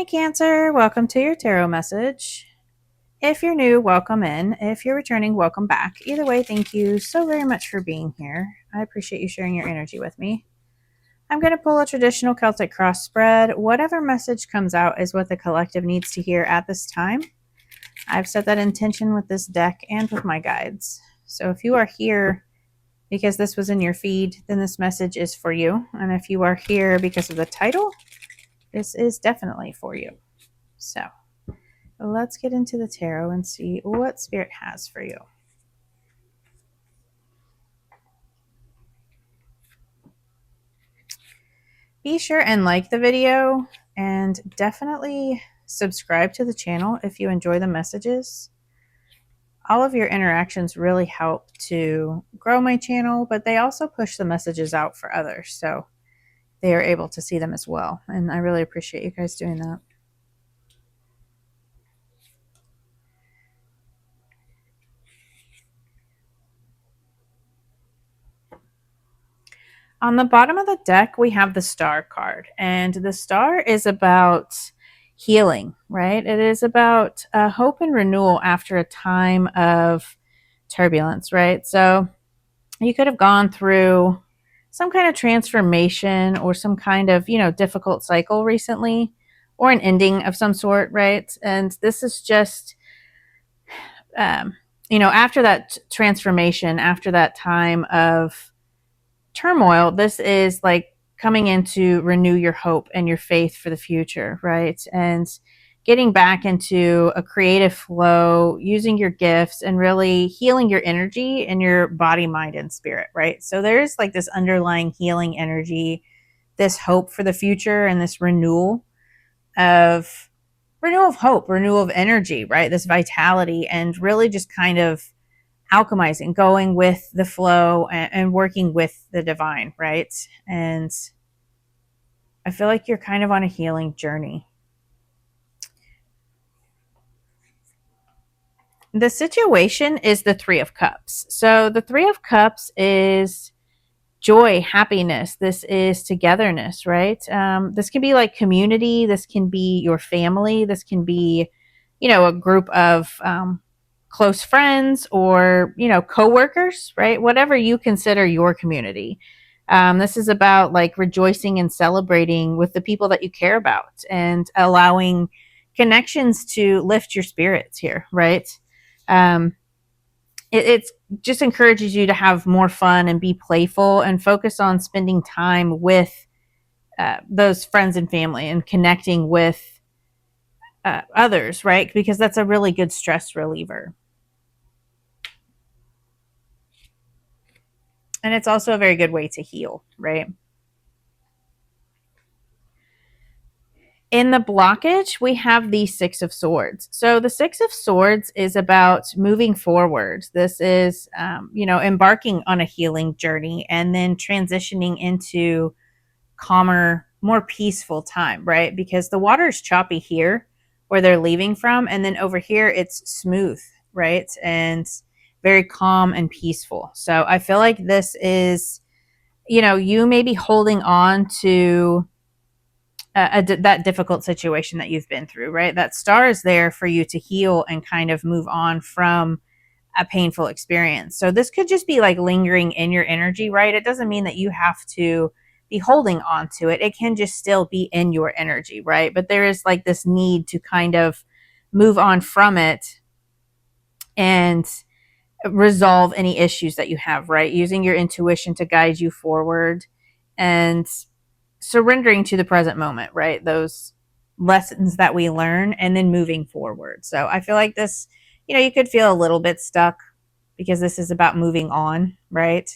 Hi, Cancer. Welcome to your tarot message. If you're new, welcome in. If you're returning, welcome back. Either way, thank you so very much for being here. I appreciate you sharing your energy with me. I'm going to pull a traditional Celtic cross spread. Whatever message comes out is what the collective needs to hear at this time. I've set that intention with this deck and with my guides. So if you are here because this was in your feed, then this message is for you. And if you are here because of the title, this is definitely for you. So let's get into the tarot and see what Spirit has for you. Be sure and like the video and definitely subscribe to the channel if you enjoy the messages. All of your interactions really help to grow my channel, but they also push the messages out for others, so they are able to see them as well. And I really appreciate you guys doing that. On the bottom of the deck, we have the Star card, and the Star is about healing, right? It is about hope and renewal after a time of turbulence, right? So you could have gone through some kind of transformation or some kind of, difficult cycle recently, or an ending of some sort, right? And this is just, after that transformation, after that time of turmoil, this is like coming in to renew your hope and your faith for the future, right? And getting back into a creative flow, using your gifts and really healing your energy and your body, mind, and spirit, right? So there's like this underlying healing energy, this hope for the future, and this renewal of hope, renewal of energy, right? This vitality, and really just kind of alchemizing, going with the flow and working with the divine, right? And I feel like you're kind of on a healing journey. The situation is the Three of Cups. So the Three of Cups is joy, happiness. This is togetherness, right? This can be like community. This can be your family. This can be, a group of close friends or, coworkers, right? Whatever you consider your community. This is about like rejoicing and celebrating with the people that you care about and allowing connections to lift your spirits here, right? Um, it just encourages you to have more fun and be playful and focus on spending time with those friends and family and connecting with others, right? Because that's a really good stress reliever. And it's also a very good way to heal, right? In the blockage, we have the Six of Swords. So the Six of Swords is about moving forward. This is, embarking on a healing journey and then transitioning into calmer, more peaceful time, right? Because the water is choppy here where they're leaving from. And then over here, it's smooth, right? And very calm and peaceful. So I feel like this is, you may be holding on to that difficult situation that you've been through, right? That star is there for you to heal and kind of move on from a painful experience. So this could just be like lingering in your energy, right? It doesn't mean that you have to be holding on to it. It can just still be in your energy, right? But there is like this need to kind of move on from it and resolve any issues that you have, right? Using your intuition to guide you forward and surrendering to the present moment, right? Those lessons that we learn and then moving forward. So I feel like this, you could feel a little bit stuck because this is about moving on, right?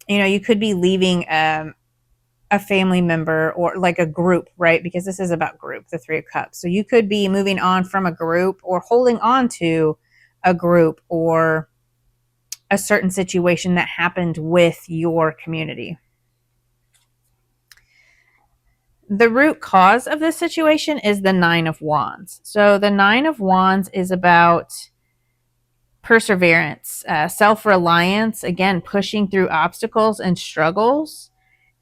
You could be leaving a family member or like a group, right? Because this is about group, the Three of Cups. So you could be moving on from a group or holding on to a group or a certain situation that happened with your community. The root cause of this situation is the Nine of Wands. So the Nine of Wands is about perseverance, self-reliance, again, pushing through obstacles and struggles,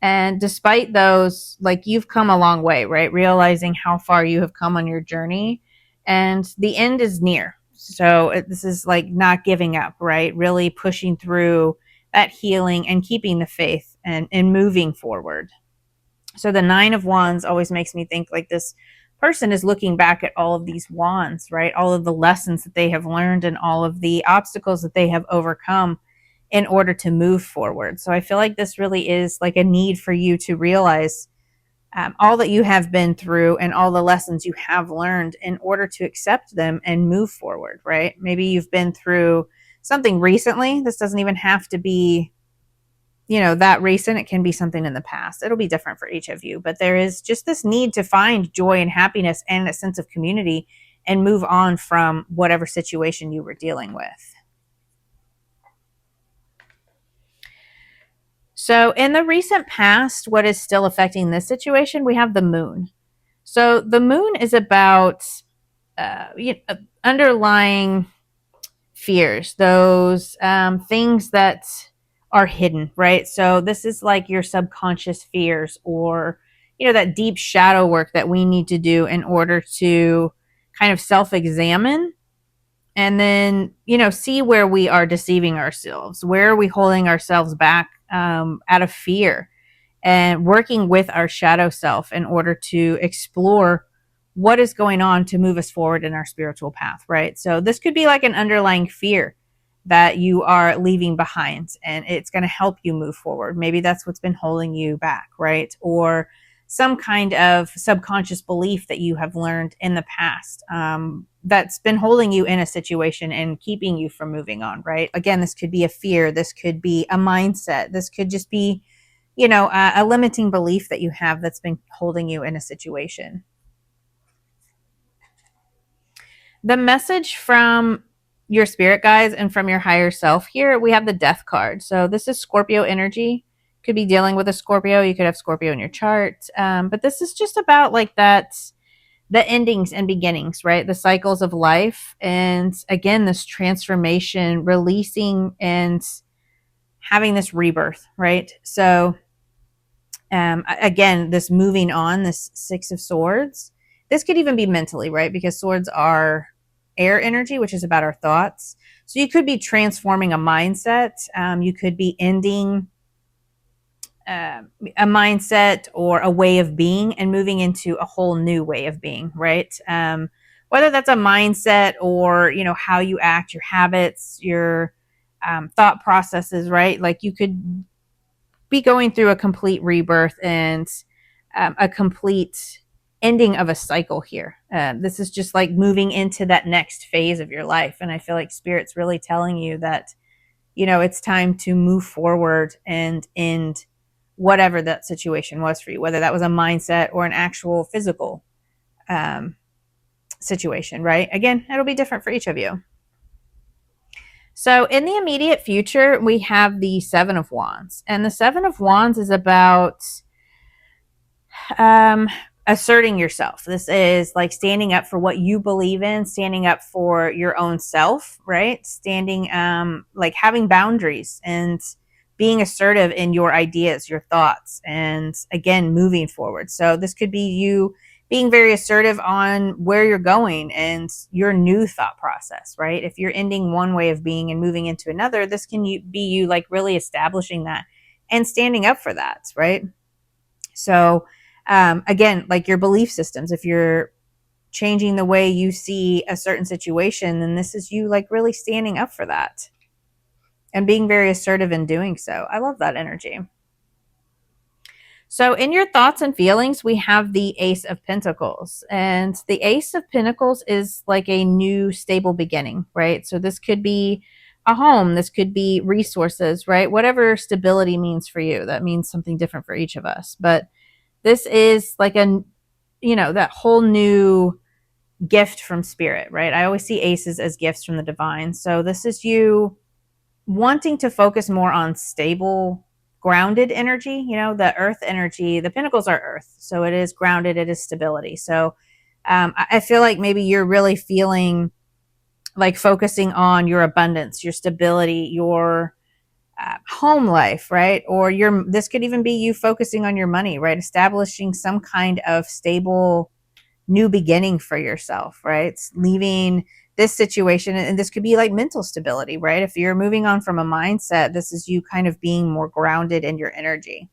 And despite those, like, you've come a long way, right? Realizing how far you have come on your journey, and the end is near. So this is like not giving up, right? Really pushing through that healing and keeping the faith and moving forward. So the 9 of Wands always makes me think like this person is looking back at all of these wands, right? All of the lessons that they have learned and all of the obstacles that they have overcome in order to move forward. So I feel like this really is like a need for you to realize all that you have been through and all the lessons you have learned in order to accept them and move forward, right? Maybe you've been through something recently. This doesn't even have to be, that recent. It can be something in the past. It'll be different for each of you, but there is just this need to find joy and happiness and a sense of community and move on from whatever situation you were dealing with. So, in the recent past, what is still affecting this situation? We have the moon. So, the moon is about underlying fears, those things that are hidden, right? So, this is like your subconscious fears, or, that deep shadow work that we need to do in order to kind of self examine and then, see where we are deceiving ourselves. Where are we holding ourselves back out of fear, and working with our shadow self in order to explore what is going on to move us forward in our spiritual path, right? So this could be like an underlying fear that you are leaving behind, and it's going to help you move forward. Maybe that's what's been holding you back, right? Or some kind of subconscious belief that you have learned in the past that's been holding you in a situation and keeping you from moving on, right? Again, this could be a fear. This could be a mindset. This could just be, a limiting belief that you have that's been holding you in a situation. The message from your spirit guides and from your higher self here, we have the Death card. So this is Scorpio energy. Could be dealing with a Scorpio. You could have Scorpio in your chart. But this is just about like that, the endings and beginnings, right? The cycles of life. And again, this transformation, releasing and having this rebirth, right? So again, this moving on, this 6 of Swords, this could even be mentally, right? Because swords are air energy, which is about our thoughts. So you could be transforming a mindset. You could be ending a mindset or a way of being and moving into a whole new way of being, right? Whether that's a mindset or, how you act, your habits, your thought processes, right? Like you could be going through a complete rebirth and a complete ending of a cycle here. This is just like moving into that next phase of your life. And I feel like Spirit's really telling you that, it's time to move forward and end whatever that situation was for you, whether that was a mindset or an actual physical situation, right? Again, it'll be different for each of you. So in the immediate future, we have the 7 of Wands. And the 7 of Wands is about asserting yourself. This is like standing up for what you believe in, standing up for your own self, right? Standing, like having boundaries and being assertive in your ideas, your thoughts, and again, moving forward. So this could be you being very assertive on where you're going and your new thought process, right? If you're ending one way of being and moving into another, this can be you like really establishing that and standing up for that, right? So again, like your belief systems, if you're changing the way you see a certain situation, then this is you like really standing up for that and being very assertive in doing so. I love that energy. So in your thoughts and feelings, we have the Ace of Pentacles. And the Ace of Pentacles is like a new stable beginning, right? So this could be a home. This could be resources, right? Whatever stability means for you. That means something different for each of us. But this is like that whole new gift from Spirit, right? I always see aces as gifts from the divine. So this is you wanting to focus more on stable, grounded energy, the earth energy. The pentacles are earth, so it is grounded, it is stability. So I feel like maybe you're really feeling like focusing on your abundance, your stability, your home life, right? Or this could even be you focusing on your money, right? Establishing some kind of stable new beginning for yourself, right? Leaving this situation, and this could be like mental stability, right? If you're moving on from a mindset, this is you kind of being more grounded in your energy.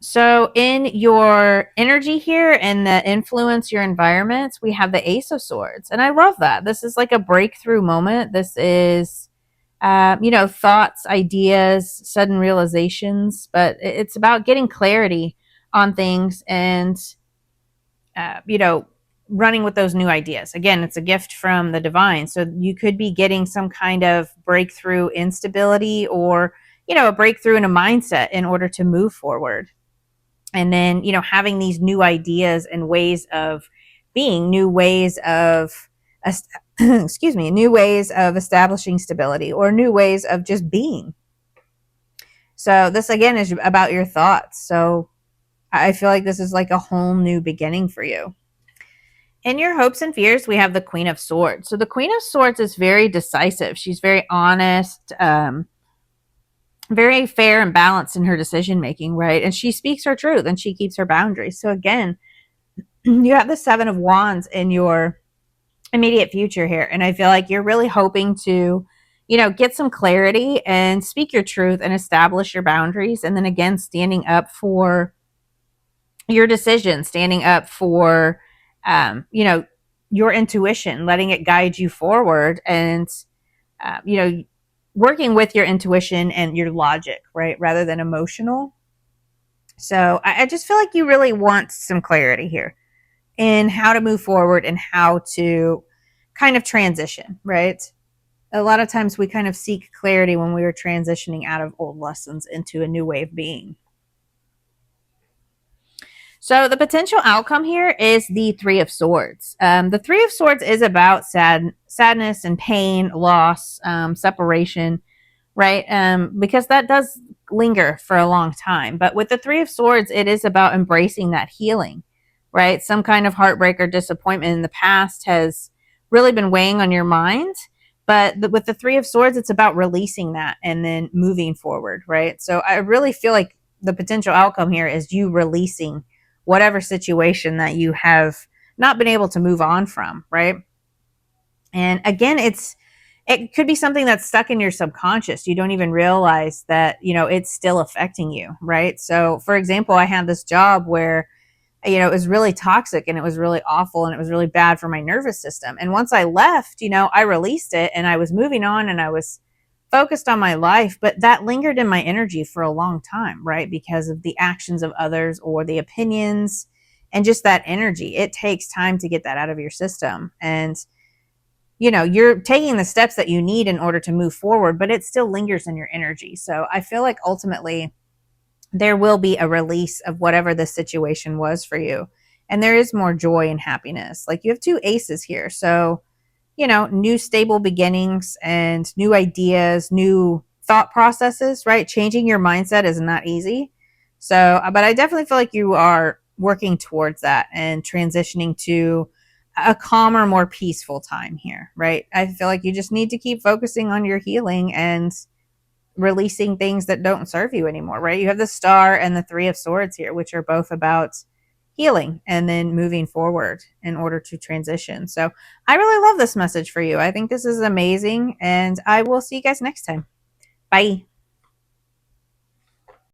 So in your energy here and the influence your environments, we have the Ace of Swords. And I love that. This is like a breakthrough moment. This is, thoughts, ideas, sudden realizations, but it's about getting clarity on things and, running with those new ideas. Again, it's a gift from the divine. So you could be getting some kind of breakthrough instability or, a breakthrough in a mindset in order to move forward. And then, having these new ideas and ways of being, new ways of, excuse me, new ways of establishing stability or new ways of just being. So this again is about your thoughts. So I feel like this is like a whole new beginning for you. In your hopes and fears, we have the Queen of Swords. So the Queen of Swords is very decisive. She's very honest, very fair and balanced in her decision making, right? And she speaks her truth and she keeps her boundaries. So again, you have the Seven of Wands in your immediate future here. And I feel like you're really hoping to, get some clarity and speak your truth and establish your boundaries. And then again, standing up for your decision, standing up for, your intuition, letting it guide you forward and, working with your intuition and your logic, right? Rather than emotional. So I just feel like you really want some clarity here in how to move forward and how to kind of transition, right? A lot of times we kind of seek clarity when we are transitioning out of old lessons into a new way of being. So the potential outcome here is the Three of Swords. The Three of Swords is about sadness and pain, loss, separation, right? Because that does linger for a long time. But with the Three of Swords, it is about embracing that healing, right? Some kind of heartbreak or disappointment in the past has really been weighing on your mind. But with the Three of Swords, it's about releasing that and then moving forward, right? So I really feel like the potential outcome here is you releasing whatever situation that you have not been able to move on from, right? And again, it could be something that's stuck in your subconscious. You don't even realize that, it's still affecting you, right? So, for example, I had this job where, it was really toxic and it was really awful and it was really bad for my nervous system. And once I left, I released it and I was moving on and I was focused on my life, but that lingered in my energy for a long time, right? Because of the actions of others or the opinions and just that energy. It takes time to get that out of your system. And you're taking the steps that you need in order to move forward, but it still lingers in your energy. So I feel like ultimately there will be a release of whatever the situation was for you. And there is more joy and happiness. Like you have two aces here. So, new stable beginnings and new ideas, new thought processes, right? Changing your mindset is not easy. So, but I definitely feel like you are working towards that and transitioning to a calmer, more peaceful time here, right? I feel like you just need to keep focusing on your healing and releasing things that don't serve you anymore, right? You have the Star and the Three of Swords here, which are both about healing and then moving forward in order to transition. So I really love this message for you. I think this is amazing, and I will see you guys next time. Bye.